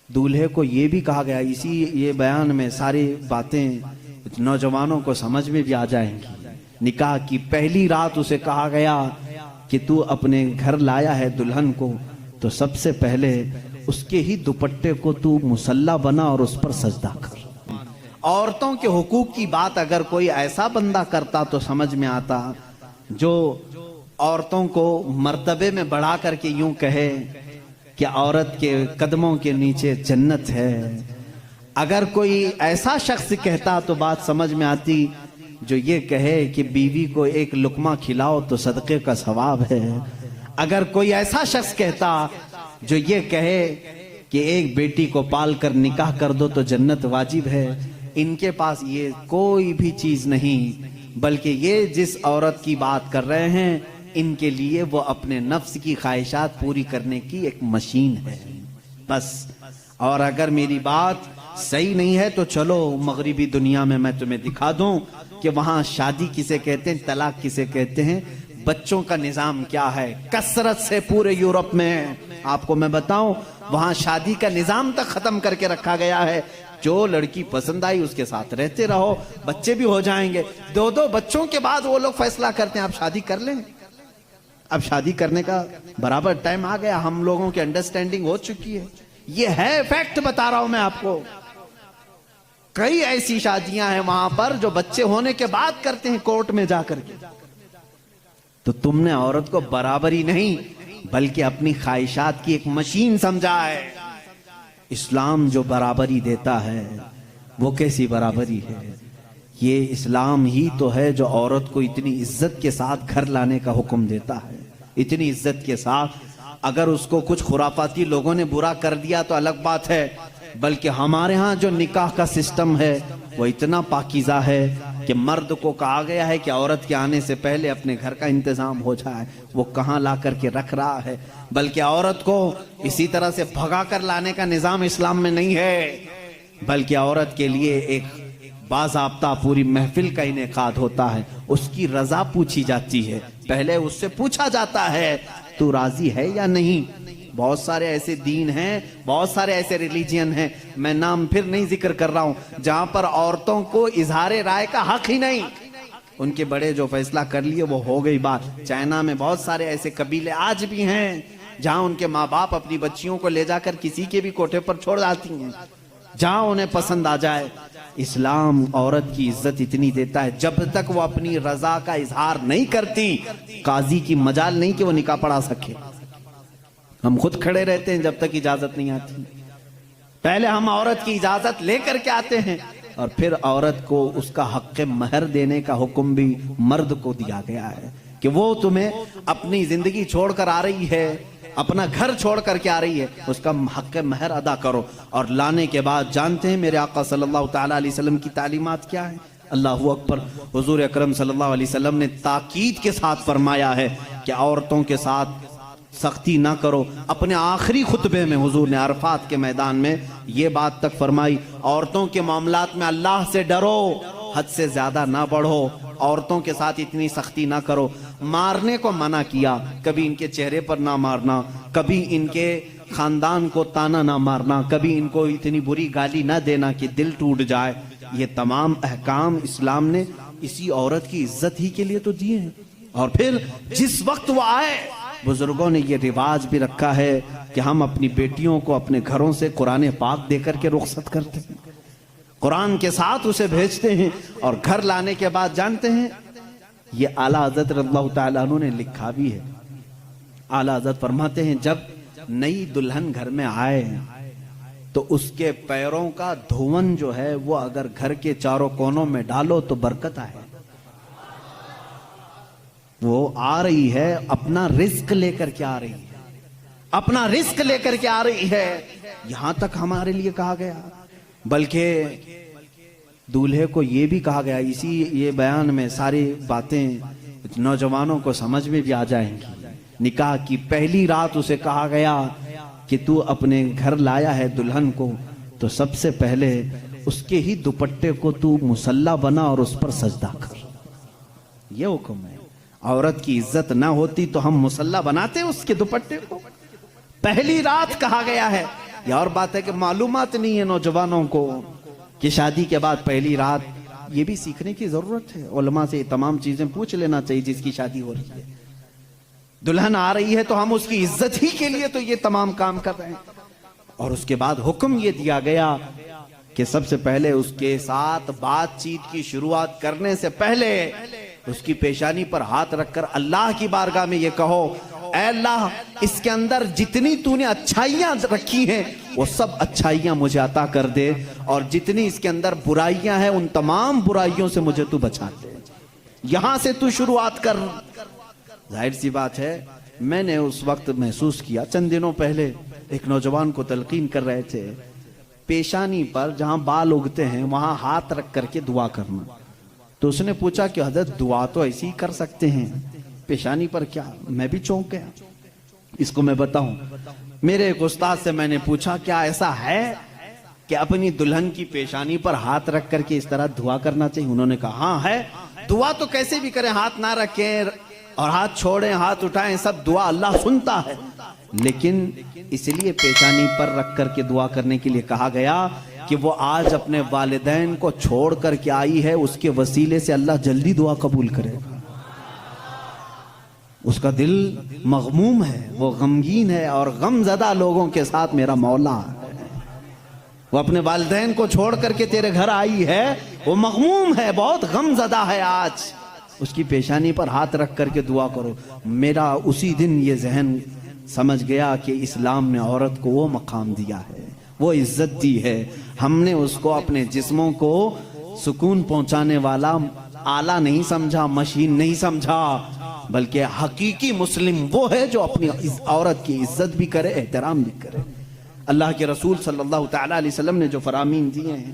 दूल्हे को ये भी कहा गया, इसी ये बयान में सारी बातें नौजवानों को समझ में भी आ जाएंगी। निकाह की पहली रात उसे कहा गया कि तू अपने घर लाया है दुल्हन को, तो सबसे पहले उसके ही दुपट्टे को तू मुसल्ला बना और उस पर सजदा कर। औरतों के हुकूक की बात अगर कोई ऐसा बंदा करता तो समझ में आता, जो औरतों को मर्तबे में बढ़ा करके यूं कहे कि औरत के कदमों के नीचे जन्नत है। अगर कोई ऐसा शख्स कहता तो बात समझ में आती, जो ये कहे कि बीवी को एक लुकमा खिलाओ तो सदक़े का सवाब है। अगर कोई ऐसा शख्स कहता जो ये कहे कि एक बेटी को पाल कर निकाह कर दो तो जन्नत वाजिब है, इनके पास ये कोई भी चीज नहीं, बल्कि ये जिस औरत की बात कर रहे हैं इनके लिए वो अपने नफ्स की ख्वाहिशात पूरी करने की एक मशीन है बस। और अगर मेरी बात सही नहीं है तो चलो मगरिबी दुनिया में मैं तुम्हें दिखा दूं कि वहां शादी किसे कहते हैं, तलाक किसे कहते हैं, बच्चों का निजाम क्या है। कसरत से पूरे यूरोप में आपको मैं बताऊं, वहां शादी का निजाम तक खत्म करके रखा गया है। जो लड़की पसंद आई उसके साथ रहते रहो, बच्चे भी हो जाएंगे। दो दो बच्चों के बाद वो लोग फैसला करते हैं आप शादी कर लें। अब शादी करने का बराबर टाइम आ गया, हम लोगों की अंडरस्टैंडिंग हो चुकी है। ये है फैक्ट बता रहा हूं मैं आपको। कई ऐसी शादियां हैं वहां पर जो बच्चे होने के बाद करते हैं कोर्ट में जाकर के। तो तुमने औरत को बराबरी नहीं बल्कि अपनी ख्वाहिशात की एक मशीन समझा है। इस्लाम जो बराबरी देता है वो कैसी बराबरी है? ये इस्लाम ही तो है जो औरत को इतनी इज्जत के साथ घर लाने का हुक्म देता है। इतनी इज्जत के साथ, अगर उसको कुछ खुराफाती लोगों ने बुरा कर दिया तो अलग बात है, बल्कि हमारे यहाँ जो निकाह का सिस्टम है वो इतना पाकीज़ा है कि मर्द को कहा गया है कि औरत के आने से पहले अपने घर का इंतजाम हो जाए। वो कहाँ ला करके रख रहा है, बल्कि औरत को इसी तरह से भगा कर लाने का निजाम इस्लाम में नहीं है, बल्कि औरत के लिए एक बाज़ाब्ता पूरी महफिल का इनेकाद होता है। उसकी रजा पूछी जाती है, पहले उससे पूछा जाता है तू राजी है या नहीं। बहुत सारे ऐसे दीन हैं, बहुत सारे ऐसे रिलीजियन हैं, मैं नाम फिर नहीं जिक्र कर रहा हूं, जहां पर औरतों को इजहार राय का हक ही नहीं। उनके बड़े जो फैसला कर लिए वो हो गई बात। चाइना में बहुत सारे ऐसे कबीले आज भी हैं जहां उनके माँ बाप अपनी बच्चियों को ले जाकर किसी के भी कोठे पर छोड़ जाती हैं, जहां उन्हें पसंद आ जाए। इस्लाम औरत की इज्जत इतनी देता है, जब तक वो अपनी रजा का इजहार नहीं करती काजी की मजाल नहीं कि वो निकाह पढ़ा सके। हम खुद खड़े रहते हैं जब तक इजाजत नहीं आती। पहले हम औरत की इजाजत लेकर के आते हैं और फिर औरत को उसका हक महर देने का हुक्म भी मर्द को दिया गया है कि वो तुम्हें अपनी जिंदगी छोड़कर आ रही है, अपना घर छोड़ करके आ रही है, उसका हक महर अदा करो। और लाने के बाद जानते हैं मेरे आका सल्लल्लाहु ताला अलैहि वसल्लम की तालीमात क्या है? अल्लाहु अकबर। हुजूर अकरम सल्लल्लाहु अलैहि वसल्लम ने ताकीद के साथ फरमाया है कि औरतों के साथ सख्ती ना करो। अपने आखिरी खुतबे में हुजूर ने अरफात के मैदान में ये बात तक फरमाई, औरतों के मामलात में अल्लाह से डरो, हद से ज्यादा ना बढ़ो, औरतों के साथ इतनी सख्ती ना करो। मारने को मना किया, कभी इनके चेहरे पर ना मारना, कभी इनके खानदान को ताना ना मारना, कभी इनको इतनी बुरी गाली ना देना कि दिल टूट जाए। ये तमाम अहकाम इस्लाम ने इसी औरत की इज्जत ही के लिए तो दिए हैं। और फिर जिस वक्त वो आए, बुजुर्गों ने ये रिवाज भी रखा है कि हम अपनी बेटियों को अपने घरों से कुरान पाक देकर के रुखसत करते हैं, कुरान के साथ उसे भेजते हैं। और घर लाने के बाद जानते हैं, ये आला हज़रत रज़ियल्लाहु ताला अन्हु ने लिखा भी है। आला हज़रत फरमाते हैं जब नई दुल्हन घर में आए तो उसके पैरों का धोवन जो है वो अगर घर के चारों कोनों में डालो तो बरकत आए। वो आ रही है अपना रिस्क लेकर के आ रही है, अपना रिस्क लेकर के आ रही है। यहां तक हमारे लिए कहा गया, बल्कि दूल्हे को ये भी कहा गया, इसी ये बयान में सारी बातें नौजवानों को समझ में भी आ जाएंगी। निकाह की पहली रात उसे कहा गया कि तू अपने घर लाया है दुल्हन को, तो सबसे पहले उसके ही दुपट्टे को तू मुसल्ला बना और उस पर सजदा कर। ये हुक्म है। औरत की इज्जत ना होती तो हम मुसल्ला बनाते उसके दुपट्टे को। पहली रात कहा गया है, یہ اور بات ہے کہ معلومات نہیں ہے نوجوانوں کو کہ شادی کے بعد پہلی رات، یہ بھی سیکھنے کی ضرورت ہے۔ علماء سے یہ تمام چیزیں پوچھ لینا چاہیے جس کی شادی ہو رہی ہے۔ دلہن آ رہی ہے تو ہم اس کی عزت ہی کے لیے تو یہ تمام کام کر رہے ہیں۔ اور اس کے بعد حکم یہ دیا گیا کہ سب سے پہلے اس کے ساتھ بات چیت کی شروعات کرنے سے پہلے اس کی پیشانی پر ہاتھ رکھ کر اللہ کی بارگاہ میں یہ کہو، اے اللہ، اس کے اندر جتنی تو نے اچھائیاں رکھی ہیں وہ سب اچھائیاں مجھے عطا کر دے، اور جتنی اس کے اندر برائیاں ہیں ان تمام برائیوں سے مجھے تو بچا دے۔ یہاں سے تو شروعات کر۔ ظاہر سی بات ہے، میں نے اس وقت محسوس کیا، چند دنوں پہلے ایک نوجوان کو تلقین کر رہے تھے، پیشانی پر جہاں بال اگتے ہیں وہاں ہاتھ رکھ کر کے دعا کرنا۔ تو اس نے پوچھا کہ حضرت دعا تو ایسی ہی کر سکتے ہیں، پیشانی پر کیا؟ میں بھی چونک گیا۔ اس کو میں بتاؤں، میرے ایک استاد سے میں نے پوچھا کیا ایسا ہے کہ اپنی دلہن کی پیشانی پر ہاتھ رکھ کر کے اس طرح دعا کرنا چاہیے؟ انہوں نے کہا ہاں ہے، دعا تو کیسے بھی کریں، ہاتھ نہ رکھیں اور ہاتھ چھوڑیں، ہاتھ اٹھائیں، سب دعا اللہ سنتا ہے، لیکن اس لیے پیشانی پر رکھ کر کے دعا کرنے کے لیے کہا گیا کہ وہ آج اپنے والدین کو چھوڑ کر کے آئی ہے، اس کے وسیلے سے اللہ جلدی دعا قبول کرے گا۔ اس کا دل مغموم ہے، وہ غمگین ہے، اور غم زدہ لوگوں کے ساتھ میرا مولا ہے۔ وہ اپنے والدین کو چھوڑ کر کے تیرے گھر آئی ہے، وہ مغموم ہے، بہت غم زدہ ہے، آج اس کی پیشانی پر ہاتھ رکھ کر کے دعا کرو۔ میرا اسی دن یہ ذہن سمجھ گیا کہ اسلام نے عورت کو وہ مقام دیا ہے، وہ عزت دی ہے۔ ہم نے اس کو اپنے جسموں کو سکون پہنچانے والا آلہ نہیں سمجھا، مشین نہیں سمجھا، بلکہ حقیقی مسلم وہ ہے جو اپنی عورت کی عزت بھی کرے، احترام بھی کرے۔ اللہ کے رسول صلی اللہ تعالیٰ علیہ وسلم نے جو فرامین دیے ہیں